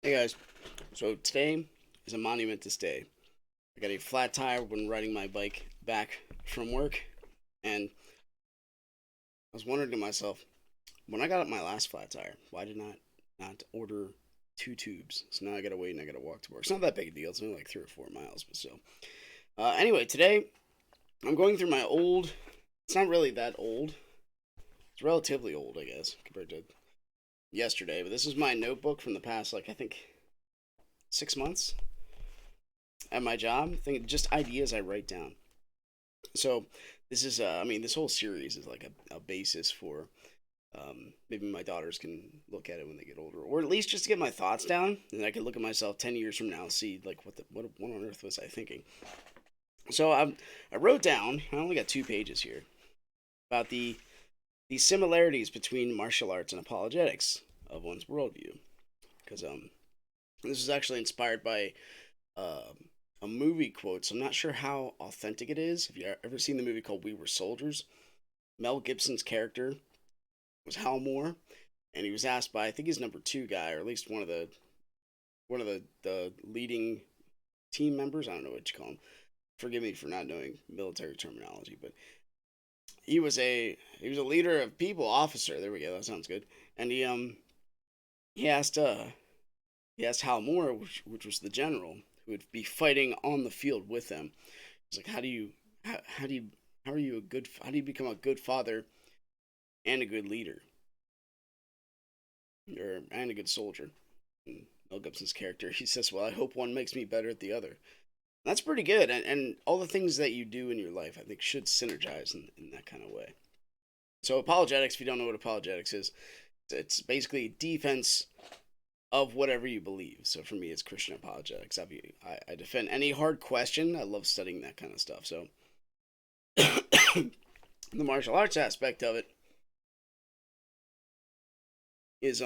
Hey guys, so today is a monument to stay. I got a flat tire when riding my bike back from work, and I was wondering to myself, when I got my last flat tire, why did not order two tubes? So now I gotta wait and I gotta walk to work. It's not that big a deal. It's only like 3 or 4 miles, but still. Anyway, today I'm going through my old. It's not really that old. It's relatively old, I guess, compared to yesterday. But this is my notebook from the past, like I think 6 months at my job. Think just ideas I write down. So this is, I mean, this whole series is like a basis for maybe my daughters can look at it when they get older, or at least just to get my thoughts down, and I can look at myself 10 years from now, and see like what on earth was I thinking. So I wrote down. I only got 2 pages here about the similarities between martial arts and apologetics of one's worldview, because this is actually inspired by uh, a movie quote. So I'm not sure how authentic it is. Have you ever seen the movie called We Were Soldiers? Mel Gibson's character was Hal Moore, and he was asked by, I think he's number two guy, or at least one of the leading team members. I don't know what you call him. Forgive me for not knowing military terminology, but he was a leader of people, officer. There we go. That sounds good. And he asked he asked Hal Moore, which was the general who would be fighting on the field with them. He's like, how do you how are you a good how do you become a good father and a good leader, or and a good soldier? And Mel Gibson's character, he says, well, I hope one makes me better at the other. That's pretty good, and all the things that you do in your life, I think, should synergize in that kind of way. So apologetics, if you don't know what apologetics is, it's basically defense of whatever you believe. So for me, it's Christian apologetics. I defend any hard question. I love studying that kind of stuff. So the martial arts aspect of it is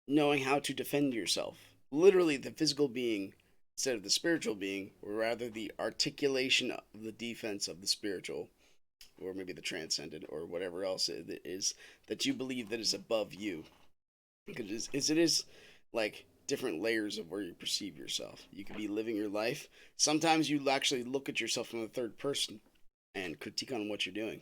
knowing how to defend yourself. Literally, the physical being instead of the spiritual being, or rather the articulation of the defense of the spiritual, or maybe the transcendent, or whatever else it is that you believe that is above you. Because it is like different layers of where you perceive yourself. You could be living your life. Sometimes you actually look at yourself from the third person and critique on what you're doing,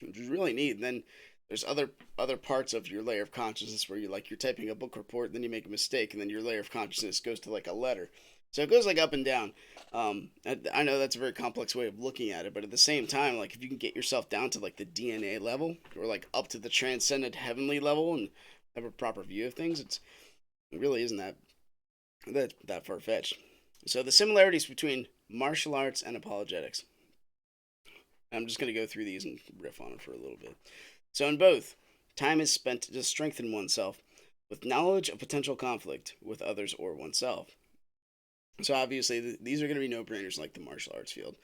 which is really neat. And then there's other parts of your layer of consciousness where you're typing a book report, then you make a mistake, and then your layer of consciousness goes to like a letter. So it goes like up and down. I know that's a very complex way of looking at it, but at the same time, like if you can get yourself down to like the DNA level, or like up to the transcendent heavenly level, and have a proper view of things, it really isn't that far fetched. So the similarities between martial arts and apologetics. I'm just going to go through these and riff on it for a little bit. So, in both, time is spent to strengthen oneself with knowledge of potential conflict with others or oneself. So, obviously, these are going to be no brainers like the martial arts field.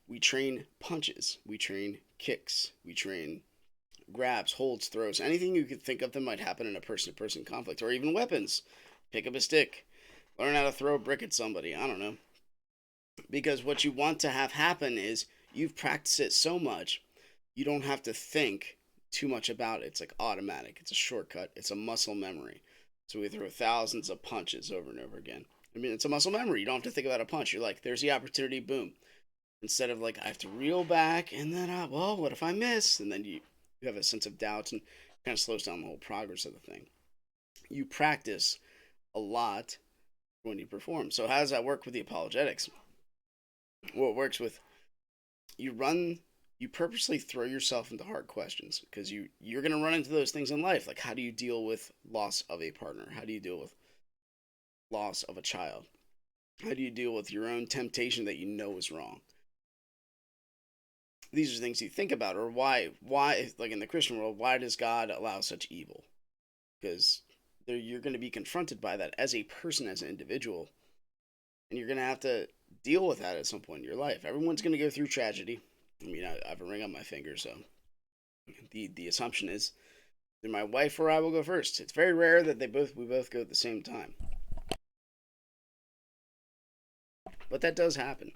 We train punches, we train kicks, we train grabs, holds, throws, anything you could think of that might happen in a person to person conflict, or even weapons. Pick up a stick, learn how to throw a brick at somebody. I don't know. Because what you want to have happen is you've practiced it so much, you don't have to think too much about it. It's like automatic. It's a shortcut. It's a muscle memory. So we throw thousands of punches over and over again. I mean, it's a muscle memory. You don't have to think about a punch. You're like, there's the opportunity, boom. Instead of like, I have to reel back and then, well, what if I miss? And then you have a sense of doubt, and kind of slows down the whole progress of the thing. You practice a lot when you perform. So how does that work with the apologetics? Well, it works with you run you purposely throw yourself into hard questions because you're going to run into those things in life, like how do you deal with loss of a partner, how do you deal with loss of a child, how do you deal with your own temptation that you know is wrong. These are things you think about, or why like in the Christian world, why does God allow such evil? Because you're going to be confronted by that as a person, as an individual, and you're going to have to deal with that at some point in your life. Everyone's going to go through tragedy. I mean, I have a ring on my finger, so the assumption is that my wife or I will go first. It's very rare that we both go at the same time, but that does happen.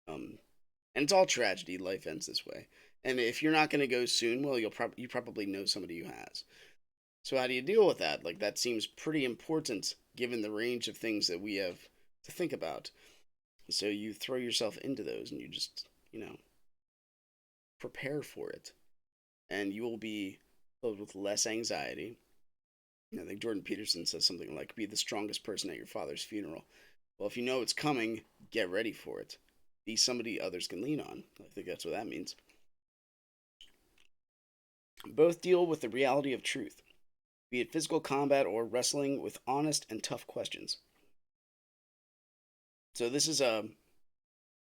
And it's all tragedy. Life ends this way. And if you're not going to go soon, well, you probably know somebody who has. So how do you deal with that? Like that seems pretty important given the range of things that we have to think about. So you throw yourself into those and you just, prepare for it. And you will be filled with less anxiety. I think Jordan Peterson says something like, be the strongest person at your father's funeral. Well, if you know it's coming, get ready for it. Be somebody others can lean on. I think that's what that means. Both deal with the reality of truth, be it physical combat or wrestling with honest and tough questions. So this is on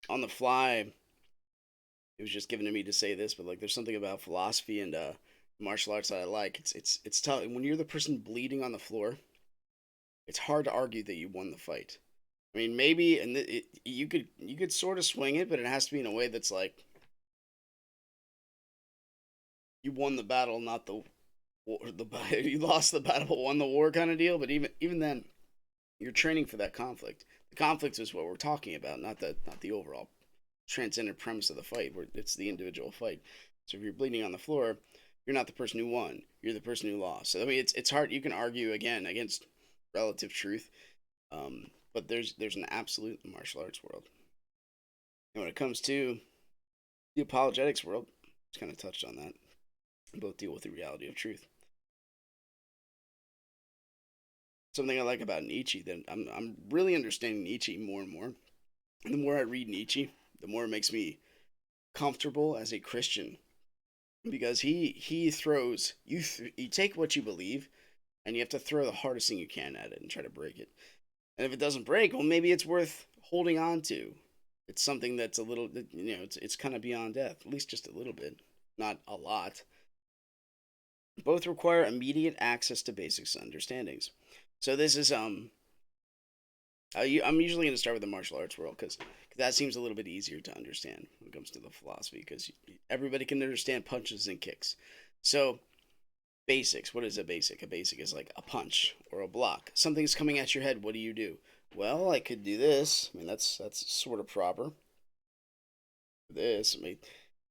the fly. It was just given to me to say this, but like there's something about philosophy and martial arts that I like. It's tough when you're the person bleeding on the floor. It's hard to argue that you won the fight. I mean, maybe and you could sort of swing it, but it has to be in a way that's like you won the battle, not the war. You lost the battle, but won the war kind of deal. But even then, you're training for that conflict. The conflict is what we're talking about, not the overall transcendent premise of the fight, where it's the individual fight. So if you're bleeding on the floor, you're not the person who won. You're the person who lost. So I mean, it's hard. You can argue again against relative truth, but there's an absolute in the martial arts world. And when it comes to the apologetics world, just kind of touched on that. Both deal with the reality of truth. Something I like about Nietzsche that I'm really understanding Nietzsche more and more. And the more I read Nietzsche, the more it makes me comfortable as a Christian because he throws you take what you believe and you have to throw the hardest thing you can at it and try to break it. And if it doesn't break, well, maybe it's worth holding on to. It's something that's a little, it's kind of beyond death, at least just a little bit, not a lot. Both require immediate access to basic understandings. So this is I'm usually going to start with the martial arts world because that seems a little bit easier to understand when it comes to the philosophy because everybody can understand punches and kicks. So basics. What is a basic? A basic is like a punch or a block. Something's coming at your head. What do you do? Well, I could do this. I mean, that's sort of proper. This. I mean,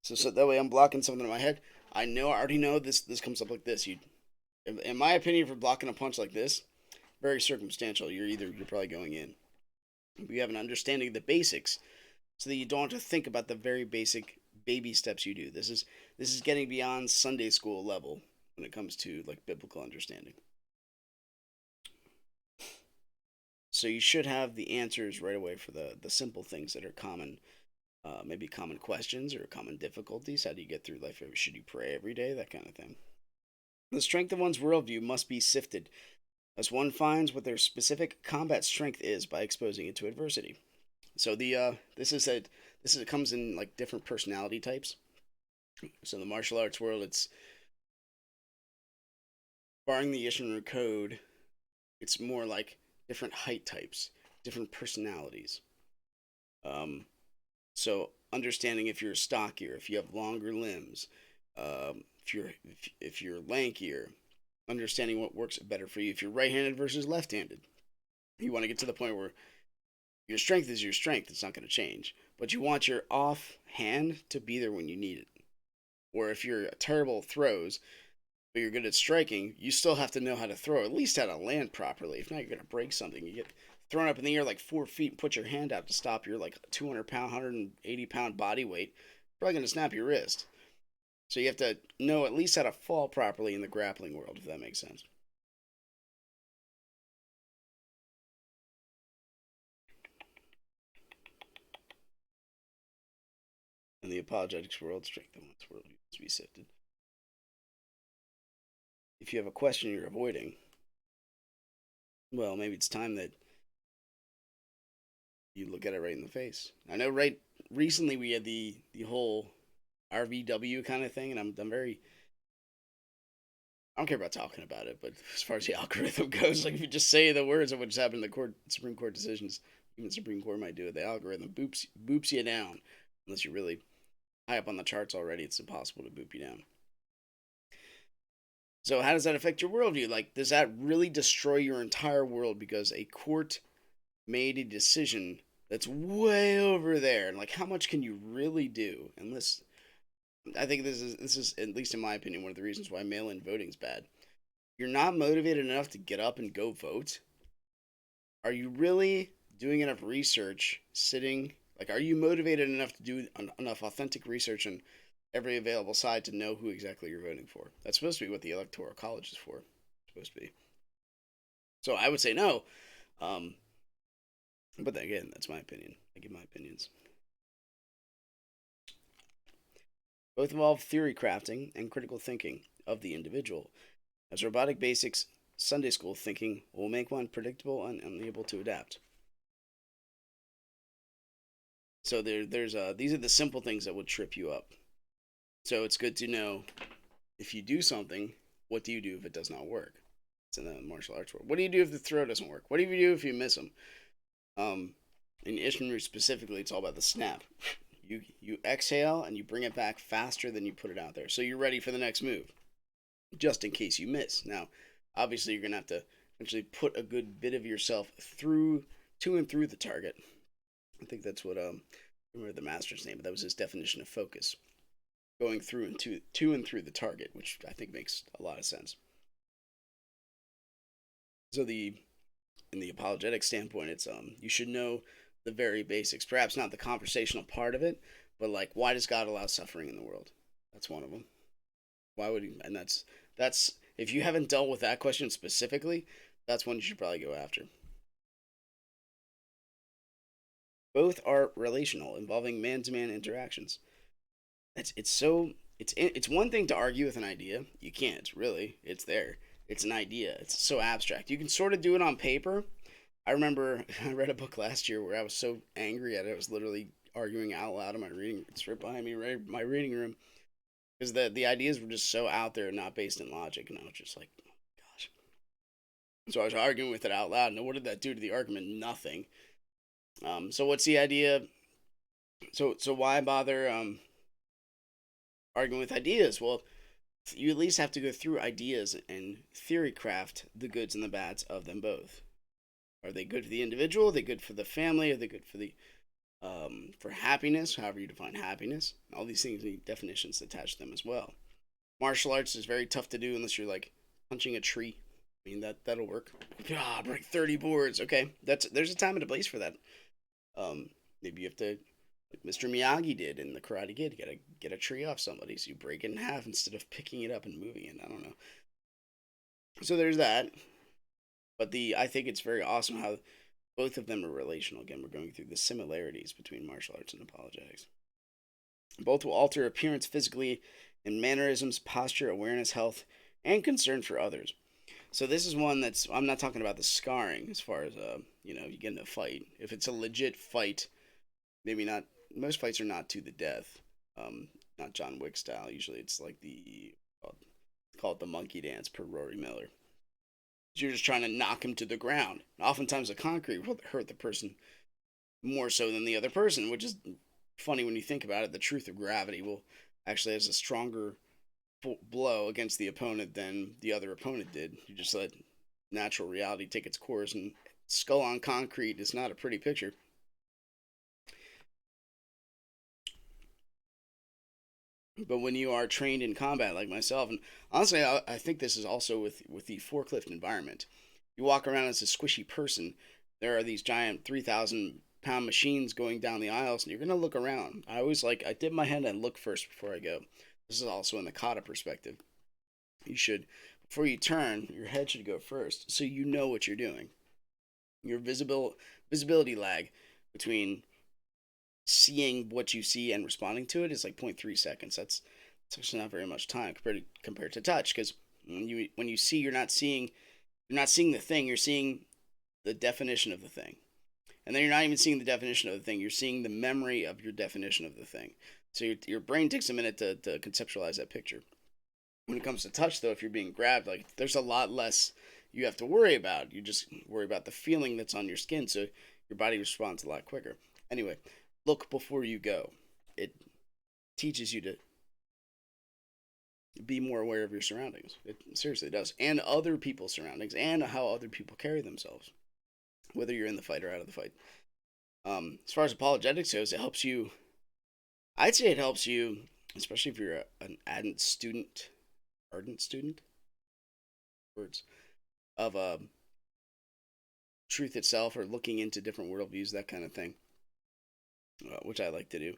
so that way I'm blocking something in my head. I already know this comes up like this. In my opinion, for blocking a punch like this, very circumstantial. You're probably going in. You have an understanding of the basics, so that you don't have to think about the very basic baby steps you do. This is getting beyond Sunday school level when it comes to like biblical understanding. So you should have the answers right away for the simple things that are common, maybe common questions or common difficulties. How do you get through life? Should you pray every day? That kind of thing. The strength of one's worldview must be sifted as one finds what their specific combat strength is by exposing it to adversity. So it comes in like different personality types. So in the martial arts world, it's barring the Ishimura code, it's more like different height types, different personalities. Um, so understanding if you're stockier, if you have longer limbs, if you're lankier, understanding what works better for you. If you're right-handed versus left-handed, you want to get to the point where your strength is your strength. It's not going to change, but you want your off hand to be there when you need it. Or if you're terrible at throws, but you're good at striking, you still have to know how to throw, at least how to land properly. If not, you're going to break something. You get thrown up in the air like 4 feet and put your hand out to stop your like 200-pound, 180-pound body weight. Probably going to snap your wrist. So you have to know at least how to fall properly in the grappling world, if that makes sense. In the apologetics world, strength of one's world needs to be sifted. If you have a question you're avoiding, well, maybe it's time that you look at it right in the face. I know right recently we had the whole RVW kind of thing, and I'm very I don't care about talking about it, but as far as the algorithm goes, like if you just say the words of what just happened in the Supreme Court decisions, even the Supreme Court might do it. The algorithm boops you down unless you're really high up on the charts already. It's impossible to boop you down. So how does that affect your worldview? Like, does that really destroy your entire world because a court made a decision that's way over there? And like, how much can you really do? And this, I think this is at least in my opinion one of the reasons why mail-in voting's bad. you're not motivated enough to get up and go vote, are you really doing enough research sitting? Like, are you motivated enough to do enough authentic research on every available side to know who exactly you're voting for? That's supposed to be what the Electoral College is for. It's supposed to be. So I would say no. Um, but then again, that's my opinion. I give my opinions. Both involve theory crafting and critical thinking of the individual, as robotic basics Sunday school thinking will make one predictable and unable to adapt. So there's these are the simple things that would trip you up. So it's good to know if you do something, what do you do if it does not work? It's in the martial arts world. What do you do if the throw doesn't work? What do you do if you miss them? In Ishimuru specifically, it's all about the snap. You exhale and you bring it back faster than you put it out there, so you're ready for the next move, just in case you miss. Now, obviously, you're gonna have to eventually put a good bit of yourself through to and through the target. I think that's what I remember the master's name, but that was his definition of focus, going through and to and through the target, which I think makes a lot of sense. So in the apologetic standpoint, it's you should know the very basics, perhaps not the conversational part of it, but like, why does God allow suffering in the world? That's one of them. Why would he? And that's if you haven't dealt with that question specifically, that's one you should probably go after. Both are relational, involving man-to-man interactions. It's one thing to argue with an idea. You can't really. It's there. It's an idea. It's so abstract. You can sort of do it on paper. I remember I read a book last year where I was so angry at it. I was literally arguing out loud in my reading. It's right behind me, right my reading room, because the ideas were just so out there and not based in logic, and I was just like, oh, gosh. So I was arguing with it out loud. And what did that do to the argument? Nothing. So what's the idea? So why bother arguing with ideas? Well, you at least have to go through ideas and theory craft the goods and the bads of them both. Are they good for the individual? Are they good for the family? Are they good for the for happiness? However you define happiness. All these things need definitions attached to them as well. Martial arts is very tough to do unless you're like punching a tree. I mean that'll work. Ah, break 30 boards. Okay, there's a time and a place for that. Maybe you have to, like Mr. Miyagi did in the Karate Kid, you gotta get a tree off somebody, so you break it in half instead of picking it up and moving it. I don't know. So there's that. But I think it's very awesome how both of them are relational. Again, we're going through the similarities between martial arts and apologetics. Both will alter appearance physically in mannerisms, posture, awareness, health, and concern for others. So this is one that's I'm not talking about the scarring as far as you get in a fight. If it's a legit fight, maybe not. Most fights are not to the death. Not John Wick style. Usually it's like call it the monkey dance per Rory Miller. You're just trying to knock him to the ground. Oftentimes, the concrete will hurt the person more so than the other person, which is funny when you think about it. The truth of gravity will actually has a stronger blow against the opponent than the other opponent did. You just let natural reality take its course, and skull on concrete is not a pretty picture. But when you are trained in combat like myself, and honestly, I think this is also with the forklift environment. You walk around as a squishy person. There are these giant 3,000 pound machines going down the aisles, and you're gonna look around. I dip my head and look first before I go. This is also in the kata perspective. You should, before you turn, your head should go first, so you know what you're doing. Your visibility lag between seeing what you see and responding to it is like zero point 0.3 seconds. That's actually not very much time compared to touch, because when you see, you're not seeing the thing, you're seeing the definition of the thing. And then you're not even seeing the definition of the thing, you're seeing the memory of your definition of the thing. So your brain takes a minute to conceptualize that picture. When it comes to touch, though, if you're being grabbed, like, there's a lot less you have to worry about. You just worry about the feeling that's on your skin, so your body responds a lot quicker. Anyway, look before you go. It teaches you to be more aware of your surroundings. It seriously does. And other people's surroundings and how other people carry themselves, whether you're in the fight or out of the fight. As far as apologetics goes, it helps you. I'd say it helps you, especially if you're an ardent student. Ardent student? words of truth itself, or looking into different worldviews, that kind of thing, which I like to do.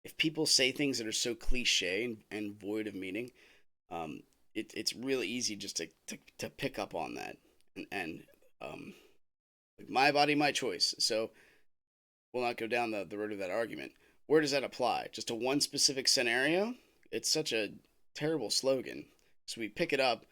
If people say things that are so cliche and void of meaning, it's really easy just to pick up on that, and like, my body, my choice. So we'll not go down the road of that argument. Where does that apply? Just to one specific scenario? It's such a terrible slogan. So we pick it up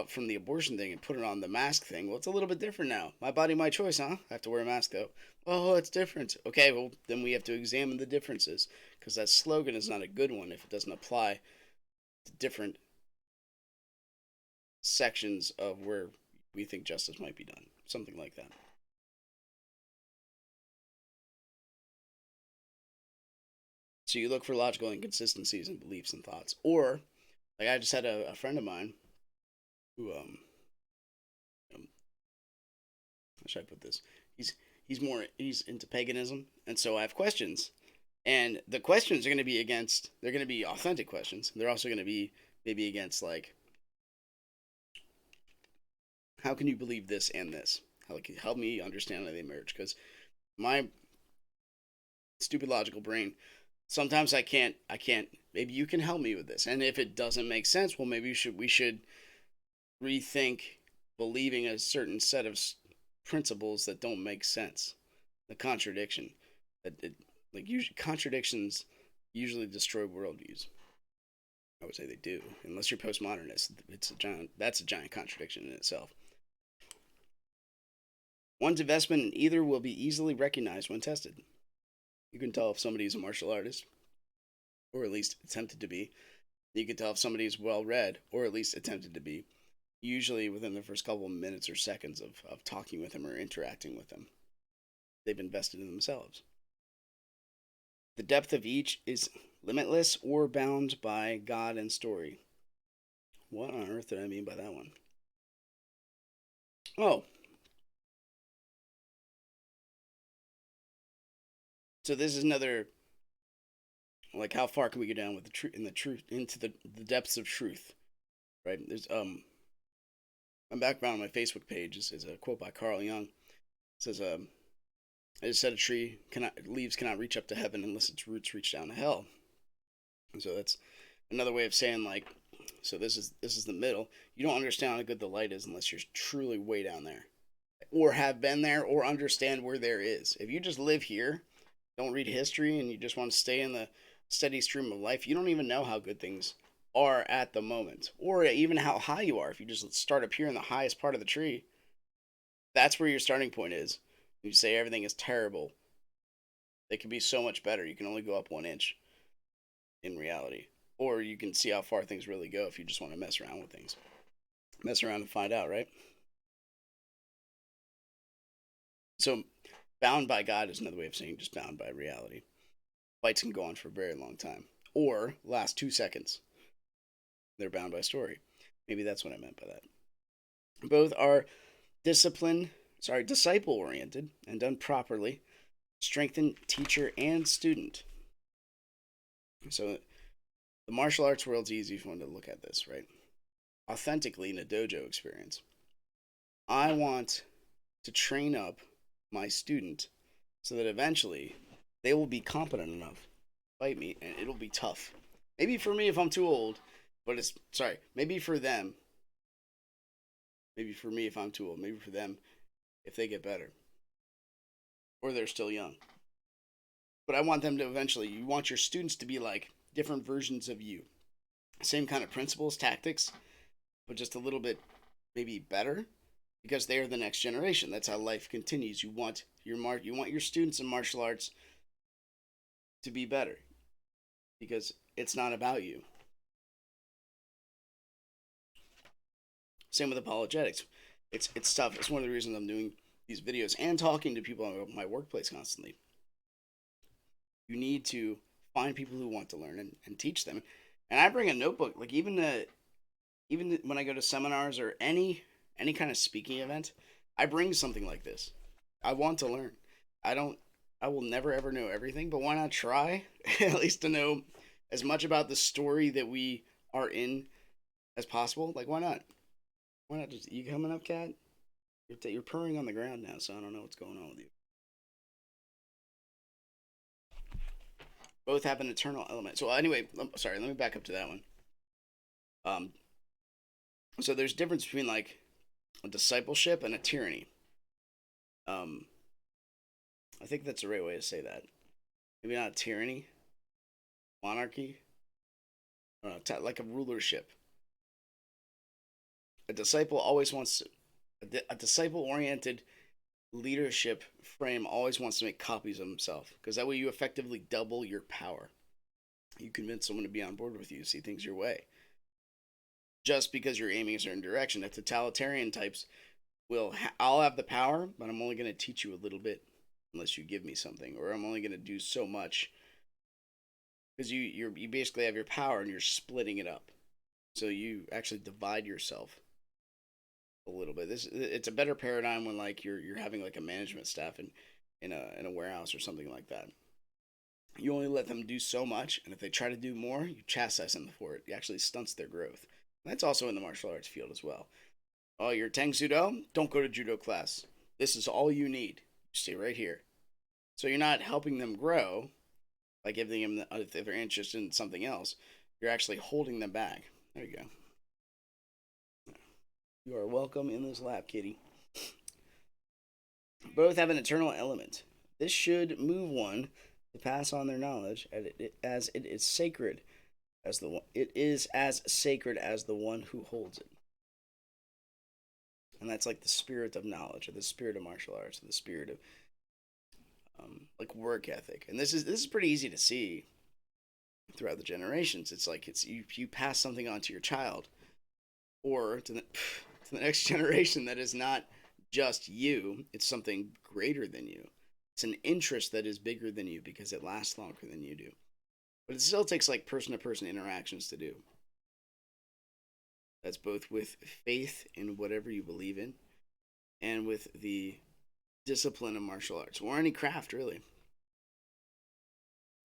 from the abortion thing and put it on the mask thing. Well, it's a little bit different now. My body, my choice, huh? I have to wear a mask though. Oh, it's different. Okay, well, then we have to examine the differences, because that slogan is not a good one if it doesn't apply to different sections of where we think justice might be done. Something like that. So you look for logical inconsistencies in beliefs and thoughts. Or, like, I just had a friend of mine who, um, how should I put this? He's he's into paganism, and so I have questions, and the questions are going to be they're going to be authentic questions. They're also going to be maybe against, like, how can you believe this and this? How, like, help me understand how they merge, because my stupid logical brain, sometimes I can't. Maybe you can help me with this, and if it doesn't make sense, well, maybe we should rethink believing a certain set of principles that don't make sense. The contradiction, that it, like, usually contradictions usually destroy worldviews. I would say they do, unless you're postmodernist. That's a giant contradiction in itself. One's investment in either will be easily recognized when tested. You can tell if somebody is a martial artist, or at least attempted to be. You can tell if somebody is well read, or at least attempted to be, usually within the first couple of minutes or seconds of talking with them or interacting with them. They've invested in themselves. The depth of each is limitless or bound by God and story. What on earth did I mean by that one? Oh, so this is another, like, how far can we go down with the truth, in the truth, into the depths of truth, right? There's my background on my Facebook page is a quote by Carl Jung. It says, I just said a tree leaves cannot reach up to heaven unless its roots reach down to hell. And so that's another way of saying, like, so this is the middle. You don't understand how good the light is unless you're truly way down there, or have been there, or understand where there is. If you just live here, don't read history, and you just want to stay in the steady stream of life, you don't even know how good things are at the moment, or even how high you are. If you just start up here in the highest part of the tree, that's where your starting point is. You say everything is terrible. It can be so much better. You can only go up 1 inch in reality. Or you can see how far things really go if you just want to mess around with things. Mess around and find out, right? So, bound by God is another way of saying just bound by reality. Fights can go on for a very long time, or last 2 seconds. They're bound by story. Maybe that's what I meant by that. Both are disciple oriented and done properly, strengthen teacher and student. So the martial arts world's easy for one to look at this, right? Authentically, in a dojo experience, I want to train up my student so that eventually they will be competent enough to fight me, and it'll be tough. Maybe for me if I'm too old, but maybe for them. Maybe for me if I'm too old. Maybe for them if they get better, or they're still young. But I want them to eventually. You want your students to be like different versions of you. Same kind of principles, tactics, but just a little bit maybe better, because they are the next generation. That's how life continues. You want your students in martial arts to be better, because it's not about you. Same with apologetics. It's tough. It's one of the reasons I'm doing these videos and talking to people in my workplace constantly. You need to find people who want to learn and teach them. And I bring a notebook, like, even when I go to seminars or any kind of speaking event, I bring something like this. I want to learn. I don't. I will never ever know everything, but why not try at least to know as much about the story that we are in as possible? Like, why not? Why not just you coming up, cat? You're purring on the ground now, so I don't know what's going on with you. Both have an eternal element. So anyway, sorry, let me back up to that one. Um, so there's difference between like a discipleship and a tyranny. Um, I think that's the right way to say that. Maybe not tyranny, monarchy, like a rulership. A disciple always wants to, a disciple oriented leadership frame always wants to make copies of himself because that way you effectively double your power. You convince someone to be on board with you, see things your way. Just because you're aiming a certain direction. The totalitarian types I'll have the power, but I'm only going to teach you a little bit unless you give me something, or I'm only going to do so much because you basically have your power and you're splitting it up. So you actually divide yourself a little bit. It's a better paradigm when like you're having like a management staff in a warehouse or something like that. You only let them do so much, and if they try to do more, you chastise them for it. It actually stunts their growth. And that's also in the martial arts field as well. Oh, you're Tang Sudo? Don't go to judo class. This is all you need. Stay right here. So you're not helping them grow by giving them, if they're interested in something else, you're actually holding them back. There you go. You are welcome in this lap, kitty. Both have an eternal element. This should move one to pass on their knowledge as it is sacred as the one. It is as sacred as the one who holds it. And that's like the spirit of knowledge, or the spirit of martial arts, or the spirit of like work ethic. And this is pretty easy to see throughout the generations. It's like you pass something on to your child, or to the next generation that is not just you. It's something greater than you. It's an interest that is bigger than you because it lasts longer than you do. But it still takes like person to person interactions to do. That's both with faith in whatever you believe in and with the discipline of martial arts or any craft, really. It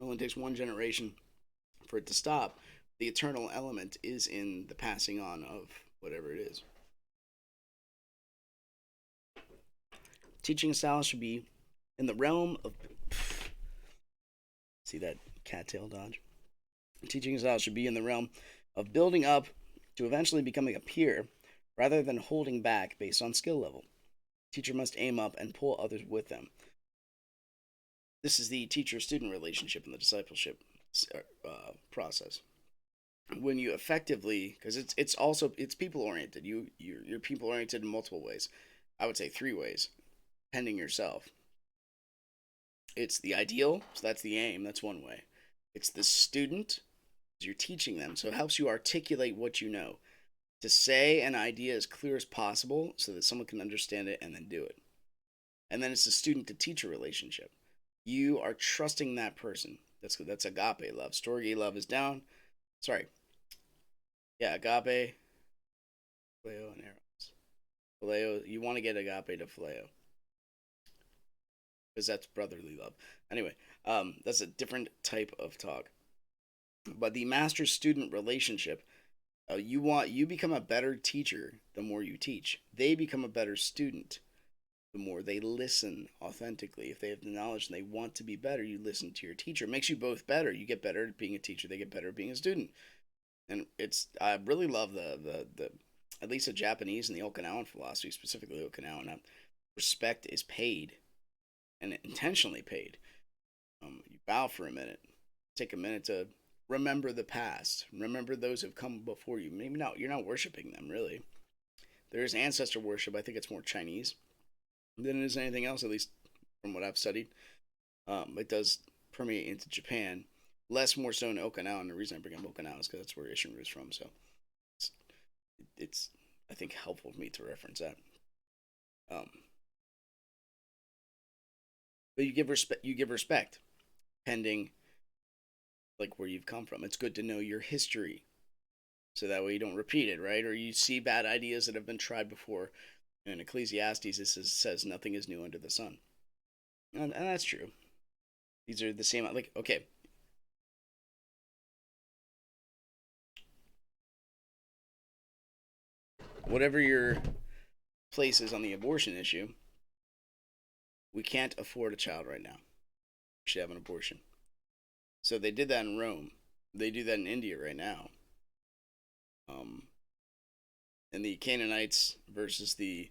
only takes one generation for it to stop. The eternal element is in the passing on of whatever it is. Teaching style should be in the realm of. See that cattail dodge? Teaching style should be in the realm of building up to eventually becoming a peer rather than holding back based on skill level. Teacher must aim up and pull others with them. This is the teacher-student relationship in the discipleship process. When you effectively, because it's people-oriented. You're people-oriented in multiple ways. I would say 3 ways. Pending yourself. It's the ideal, so that's the aim. That's one way. It's the student, you're teaching them, so it helps you articulate what you know. To say an idea as clear as possible so that someone can understand it and then do it. And then it's the student to teacher relationship. You are trusting that person. That's agape love. Storge love is down. Sorry. Yeah, agape, phileo, and eros. Phileo, you want to get agape to phileo. Because that's brotherly love. Anyway, that's a different type of talk. But the master-student relationship, you become a better teacher the more you teach. They become a better student the more they listen authentically. If they have the knowledge and they want to be better, you listen to your teacher. It makes you both better. You get better at being a teacher. They get better at being a student. And I really love the at least the Japanese and the Okinawan philosophy, specifically Okinawan. Respect is paid, and intentionally paid. You bow for a minute. Take a minute to remember the past. Remember those who've come before you. Maybe not. You're not worshiping them really. There's ancestor worship. I think it's more Chinese than it is anything else. At least from what I've studied, it does permeate into Japan. Less more so in Okinawa. And the reason I bring up Okinawa is because that's where Ishinru is from. So it's I think helpful for me to reference that. But you give respect. You give respect, pending like where you've come from. It's good to know your history, so that way you don't repeat it, right? Or you see bad ideas that have been tried before. In Ecclesiastes, it says nothing is new under the sun, and that's true. These are the same. Like okay, whatever your place is on the abortion issue, we can't afford a child right now. We should have an abortion. So they did that in Rome. They do that in India right now. Um, and the Canaanites versus the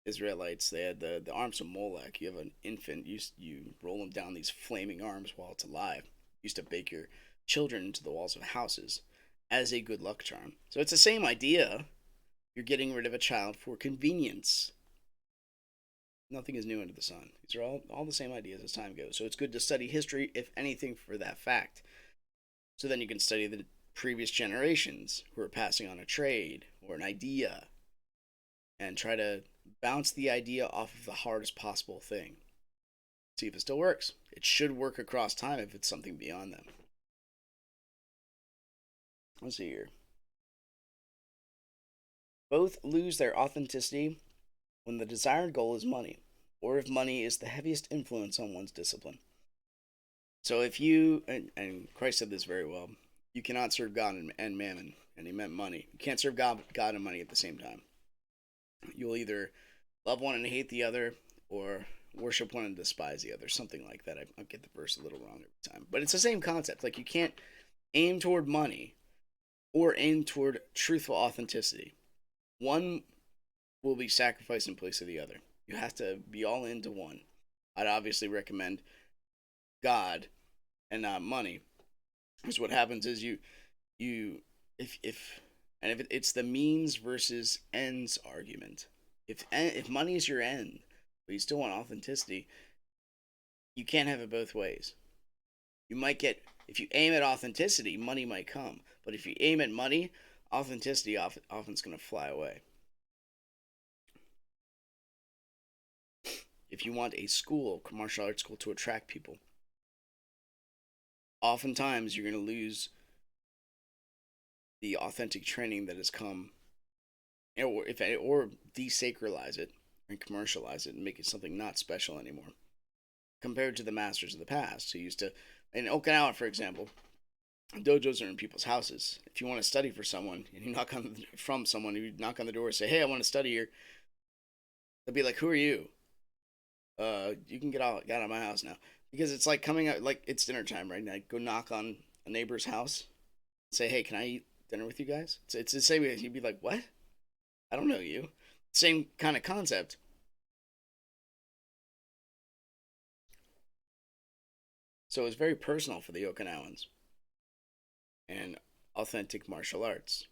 Israelites, they had the arms of Molech. You have an infant, you roll them down these flaming arms while it's alive. You used to bake your children into the walls of houses as a good luck charm. So it's the same idea. You're getting rid of a child for convenience. Nothing is new under the sun. These are all the same ideas as time goes. So it's good to study history, if anything, for that fact. So then you can study the previous generations who are passing on a trade or an idea and try to bounce the idea off of the hardest possible thing. See if it still works. It should work across time if it's something beyond them. Let's see here. Both lose their authenticity when the desired goal is money, or if money is the heaviest influence on one's discipline. So if you, and Christ said this very well, you cannot serve God and mammon, and he meant money. You can't serve God and money at the same time. You'll either love one and hate the other, or worship one and despise the other, something like that. I get the verse a little wrong every time, but it's the same concept. Like, you can't aim toward money or aim toward truthful authenticity. One will be sacrificed in place of the other. You have to be all into one. I'd obviously recommend God and not money. Because what happens is if it's the means versus ends argument. If money is your end, but you still want authenticity, you can't have it both ways. You might get, if you aim at authenticity, money might come. But if you aim at money, authenticity often is going to fly away. If you want a school, martial arts school, to attract people, oftentimes you're going to lose the authentic training that has come, or desacralize it and commercialize it and make it something not special anymore, compared to the masters of the past who used to, in Okinawa, for example, dojos are in people's houses. If you want to study for someone and you knock on the door and say, "Hey, I want to study here," they'll be like, "Who are you? You can get out of my house now." Because it's like coming out, like it's dinner time, right? Now go knock on a neighbor's house, say, "Hey, can I eat dinner with you guys?" It's the same. You'd be like, "What? I don't know you." Same kind of concept. So it's very personal for the Okinawans and authentic martial arts.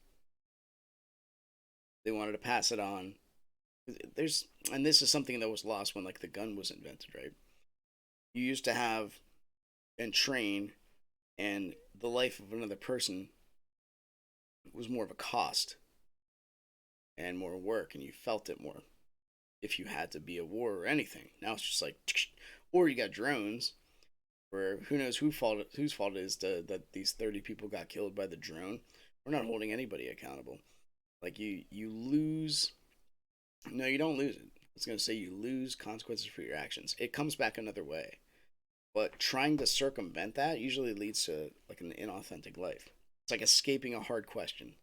They wanted to pass it on. And this is something that was lost when like the gun was invented, right? You used to have and train, and the life of another person was more of a cost and more work, and you felt it more if you had to be at war or anything. Now it's just like, or you got drones, where who knows whose fault it is that these 30 people got killed by the drone. We're not holding anybody accountable. Like you lose. No, you don't lose it. I was going to say you lose consequences for your actions. It comes back another way. But trying to circumvent that usually leads to like an inauthentic life. It's like escaping a hard question.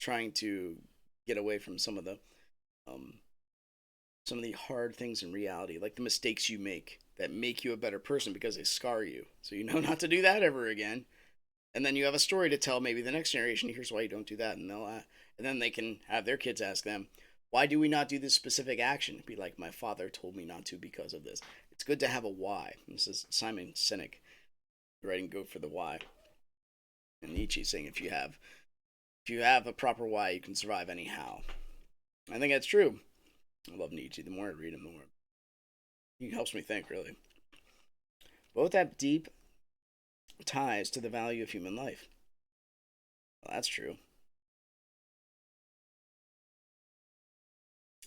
Trying to get away from um, some of the hard things in reality, like the mistakes you make that make you a better person because they scar you. So you know not to do that ever again. And then you have a story to tell maybe the next generation. Here's why you don't do that, and then they can have their kids ask them, why do we not do this specific action? Be like, my father told me not to because of this. It's good to have a why. This is Simon Sinek writing "Go for the Why," and Nietzsche saying if you have a proper why, you can survive anyhow. I think that's true. I love Nietzsche. The more I read him, the more he helps me think. Really, both have deep ties to the value of human life. Well, that's true.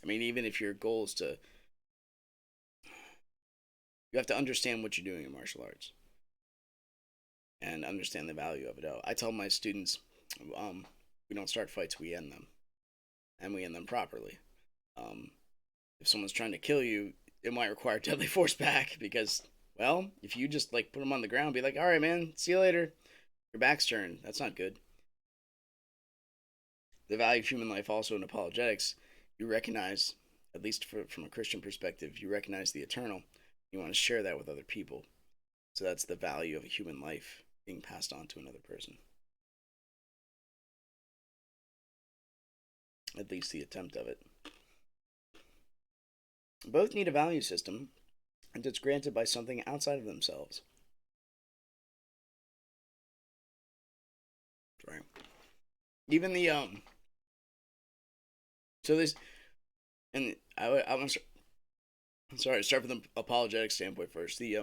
I mean, even if your goal is to, you have to understand what you're doing in martial arts and understand the value of it. I tell my students, we don't start fights, we end them, and we end them properly. Um, if someone's trying to kill you, it might require deadly force back because, well, if you just like put them on the ground, be like, all right, man, see you later. Your back's turned. That's not good. The value of human life also in apologetics, you recognize, at least from a Christian perspective, you recognize the eternal. You want to share that with other people. So that's the value of a human life being passed on to another person. At least the attempt of it. Both need a value system, and it's granted by something outside of themselves. Right. Even the So this, and I'm sorry. Start from the apologetic standpoint first. The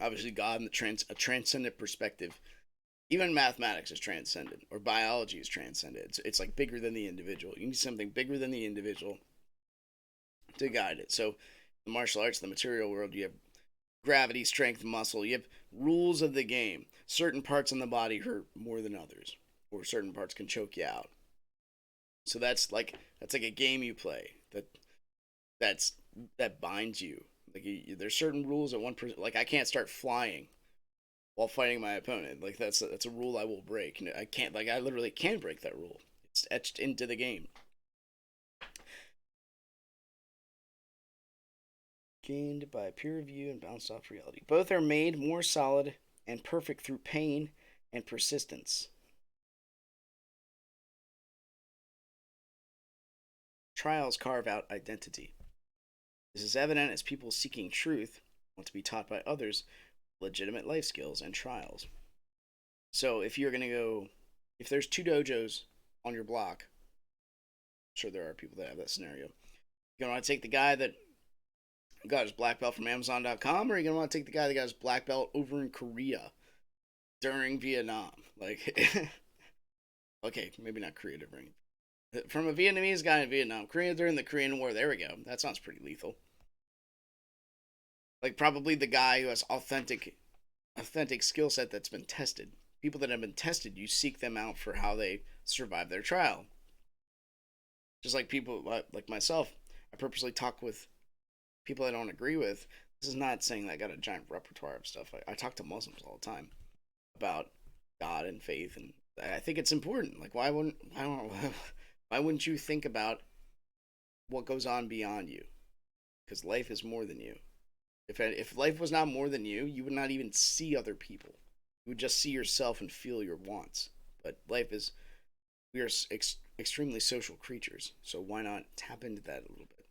obviously God and a transcendent perspective. Even mathematics is transcendent, or biology is transcendent. It's like bigger than the individual. You need something bigger than the individual to guide it. So, the martial arts, the material world, you have gravity, strength, muscle. You have rules of the game. Certain parts in the body hurt more than others, or certain parts can choke you out. So that's like a game you play that's that binds you. Like there's certain rules that one person, like I can't start flying while fighting my opponent. Like that's a rule I will break. I can't, like I literally can break that rule. It's etched into the game. Gained by peer review and bounced off reality. Both are made more solid and perfect through pain and persistence. Trials carve out identity. This is evident as people seeking truth want to be taught by others legitimate life skills and trials. So if you're going to go, if there's two dojos on your block, I'm sure there are people that have that scenario. You're going to want to take the guy that got his black belt from Amazon.com, or you're going to want to take the guy that got his black belt over in Korea during Vietnam. Like, okay, maybe not Korea during. From a Vietnamese guy in Vietnam, Korea during the Korean War. There we go. That sounds pretty lethal. Like probably the guy who has authentic skill set that's been tested. People that have been tested, you seek them out for how they survive their trial. Just like people like myself, I purposely talk with people I don't agree with. This is not saying that I got a giant repertoire of stuff. I talk to Muslims all the time about God and faith, and I think it's important. Like, why wouldn't you think about what goes on beyond you? Because life is more than you. If life was not more than you would not even see other people. You would just see yourself and feel your wants. But life is, we are extremely social creatures, so why not tap into that a little bit?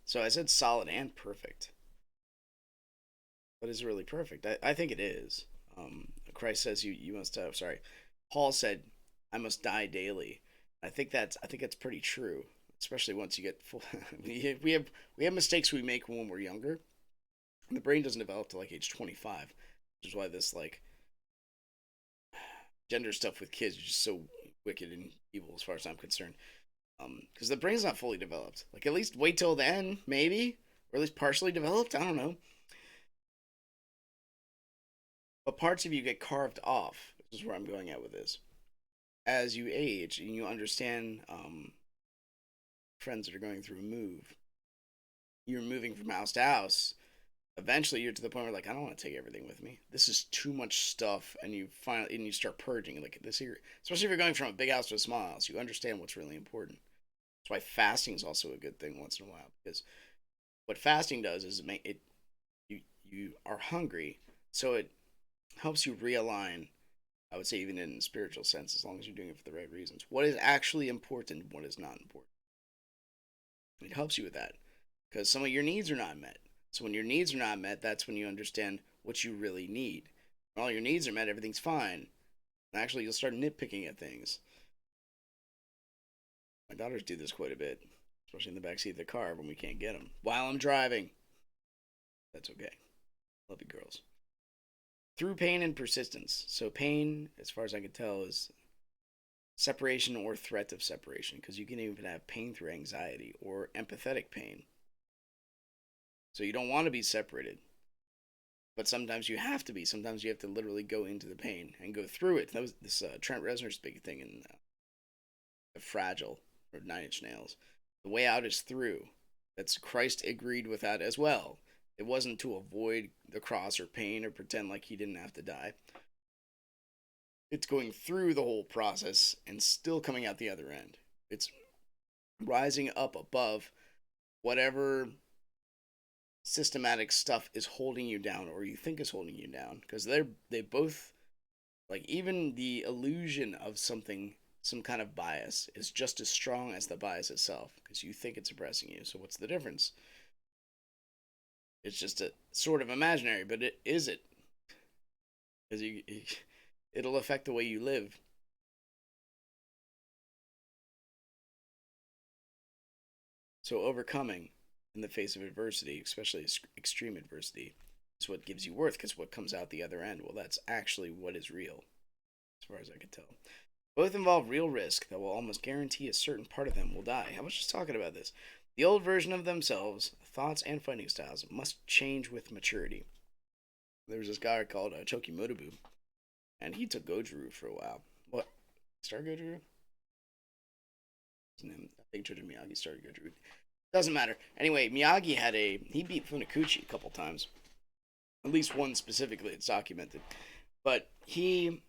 So I said solid and perfect. But is it really perfect? I think it is. Christ says you must sorry. Paul said, I must die daily. I think that's pretty true, especially once you get full. we have mistakes we make when we're younger. And the brain doesn't develop till like age 25, which is why this like gender stuff with kids is just so wicked and evil as far as I'm concerned. Because the brain's not fully developed. Like at least wait till then, maybe, or at least partially developed. I don't know. But parts of you get carved off. This is where I'm going at with this. As you age and you understand friends that are going through a move, you're moving from house to house. Eventually, you're to the point where like I don't want to take everything with me. This is too much stuff, and you start purging like this here. Especially if you're going from a big house to a small house, you understand what's really important. That's why fasting is also a good thing once in a while because what fasting does is you are hungry, so it helps you realign. I would say even in a spiritual sense, as long as you're doing it for the right reasons. What is actually important, what is not important. It helps you with that because some of your needs are not met. So when your needs are not met, that's when you understand what you really need. When all your needs are met, everything's fine. And actually, you'll start nitpicking at things. My daughters do this quite a bit, especially in the backseat of the car when we can't get them while I'm driving. That's okay. Love you, girls. Through pain and persistence. So pain, as far as I can tell, is separation or threat of separation because you can even have pain through anxiety or empathetic pain. So you don't want to be separated, but sometimes you have to be. Sometimes you have to literally go into the pain and go through it. That was this Trent Reznor's big thing in the Fragile or Nine Inch Nails. The way out is through. That's Christ agreed with that as well. It wasn't to avoid the cross or pain or pretend like he didn't have to die. It's going through the whole process and still coming out the other end. It's rising up above whatever systematic stuff is holding you down or you think is holding you down, because they both, like, even the illusion of something, some kind of bias is just as strong as the bias itself because you think it's oppressing you. So what's the difference? It's just a sort of imaginary, but it is it, because it'll affect the way you live. So overcoming in the face of adversity, especially extreme adversity, is what gives you worth, because what comes out the other end, well, that's actually what is real, as far as I can tell. Both involve real risk that will almost guarantee a certain part of them will die. I was just talking about this. The old version of themselves, thoughts and fighting styles, must change with maturity. There was this guy called Choki Motobu, and he took Goju for a while. What? Start Goju? I think Jojo Miyagi started Goju. Doesn't matter. Anyway, Miyagi he beat Funakuchi a couple times. At least one specifically, it's documented. But he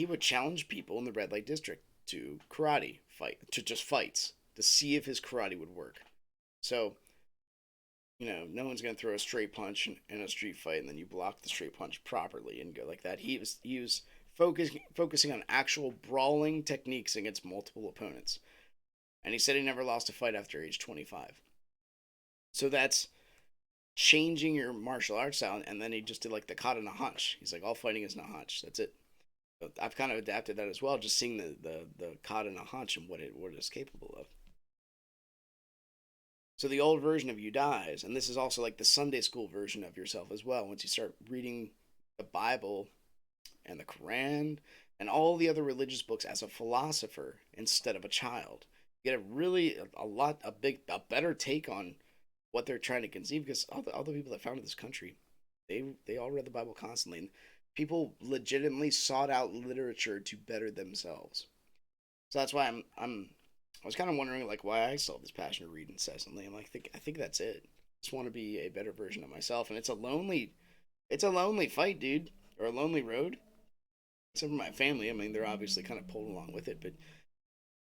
would challenge people in the red light district to karate fight, to just fights, to see if his karate would work. So, no one's gonna throw a straight punch in a street fight and then you block the straight punch properly and go like that. He was focusing on actual brawling techniques against multiple opponents. And he said he never lost a fight after age 25. So that's changing your martial arts style. And then he just did like the kata na hunch. He's like, all fighting is na hunch. That's it. But I've kind of adapted that as well, just seeing the kata na hunch and what it is capable of. So the old version of you dies, and this is also like the Sunday school version of yourself as well. Once you start reading the Bible and the Quran and all the other religious books as a philosopher instead of a child, you get a better take on what they're trying to conceive, because all the people that founded this country, they all read the Bible constantly, and people legitimately sought out literature to better themselves. So that's why I was kind of wondering like why I still have this passion to read incessantly. I think that's it. I just want to be a better version of myself, and it's a lonely fight, dude, or a lonely road. Except for my family, I mean, they're obviously kind of pulled along with it, but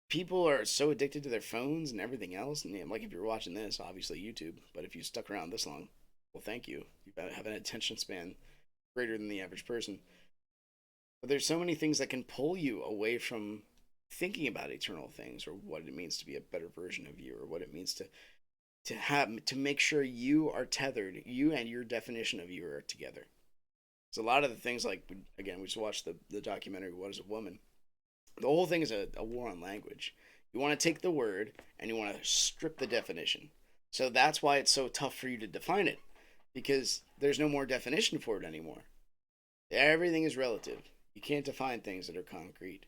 people are so addicted to their phones and everything else. And like, if you're watching this, obviously YouTube, but if you stuck around this long, well, thank you. You have an attention span greater than the average person. But there's so many things that can pull you away from thinking about eternal things, or what it means to be a better version of you, or what it means to make sure you are tethered, you and your definition of you are together. So a lot of the things, like, again, we just watched the documentary What is a Woman. The whole thing is a war on language. You want to take the word and you want to strip the definition. So that's why it's so tough for you to define it, because there's no more definition for it anymore. Everything is relative. You can't define things that are concrete.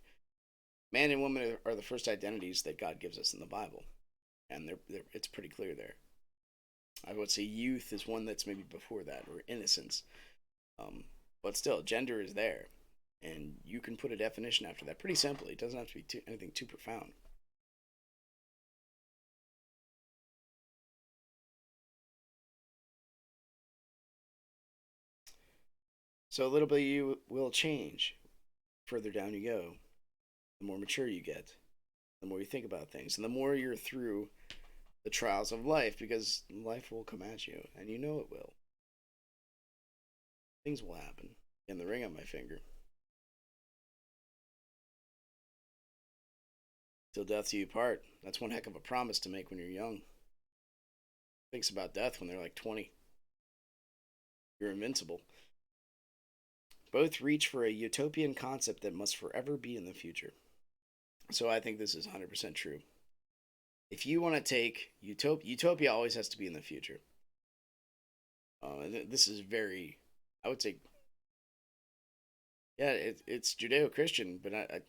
Man and woman are the first identities that God gives us in the Bible, and it's pretty clear there. I would say youth is one that's maybe before that, or innocence. But still, gender is there, and you can put a definition after that pretty simply. It doesn't have to be anything too profound. So a little bit of you will change. Further down you go, the more mature you get, the more you think about things, and the more you're through the trials of life, because life will come at you, and you know it will. Things will happen. And the ring on my finger. Till death do you part. That's one heck of a promise to make when you're young. Thinks about death when they're like 20. You're invincible. Both reach for a utopian concept that must forever be in the future. So I think this is 100% true. If you want to take utopia always has to be in the future. This is very, I would say, yeah, it's Judeo-Christian, but I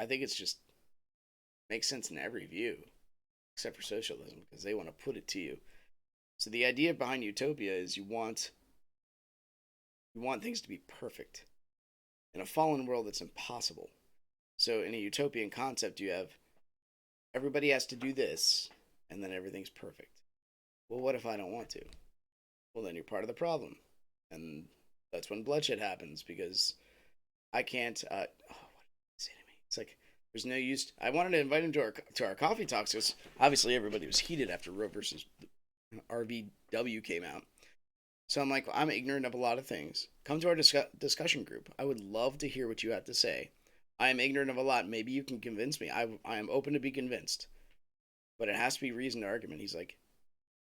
think it's just makes sense in every view, except for socialism, because they want to put it to you. So the idea behind utopia is you want things to be perfect. In a fallen world, it's impossible. So in a utopian concept, you have everybody has to do this, and then everything's perfect. Well, what if I don't want to? Well, then you're part of the problem, and that's when bloodshed happens because I can't. Oh, what did he say to me? It's like there's no use. I wanted to invite him to our coffee talks because obviously everybody was heated after Roe versus RVW came out. So I'm like, I'm ignorant of a lot of things. Come to our discussion group. I would love to hear what you have to say. I am ignorant of a lot. Maybe you can convince me. I am open to be convinced, but it has to be reasoned argument. He's like,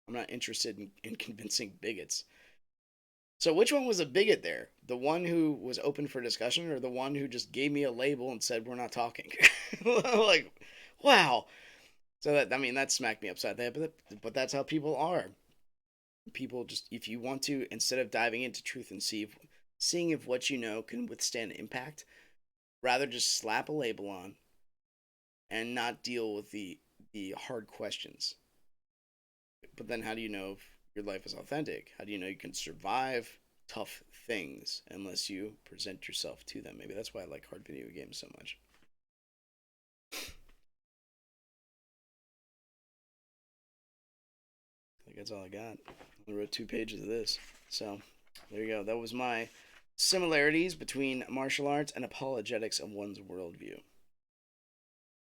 I'm not interested in convincing bigots. So which one was a bigot there? The one who was open for discussion or the one who just gave me a label and said we're not talking? Like, wow. So that, I mean, that smacked me upside the head, but that's how people are. People just, if you want to, instead of diving into truth and seeing if what you know can withstand impact, rather just slap a label on and not deal with the hard questions. But then how do you know if your life is authentic? How do you know you can survive tough things unless you present yourself to them? Maybe that's why I like hard video games so much. I think that's all I got. I wrote 2 pages of this. So there you go. That was my similarities between martial arts and apologetics of one's worldview.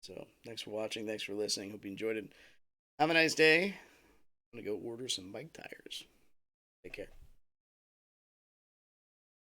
So thanks for watching. Thanks for listening. Hope you enjoyed it. Have a nice day. I'm going to go order some bike tires. Take care.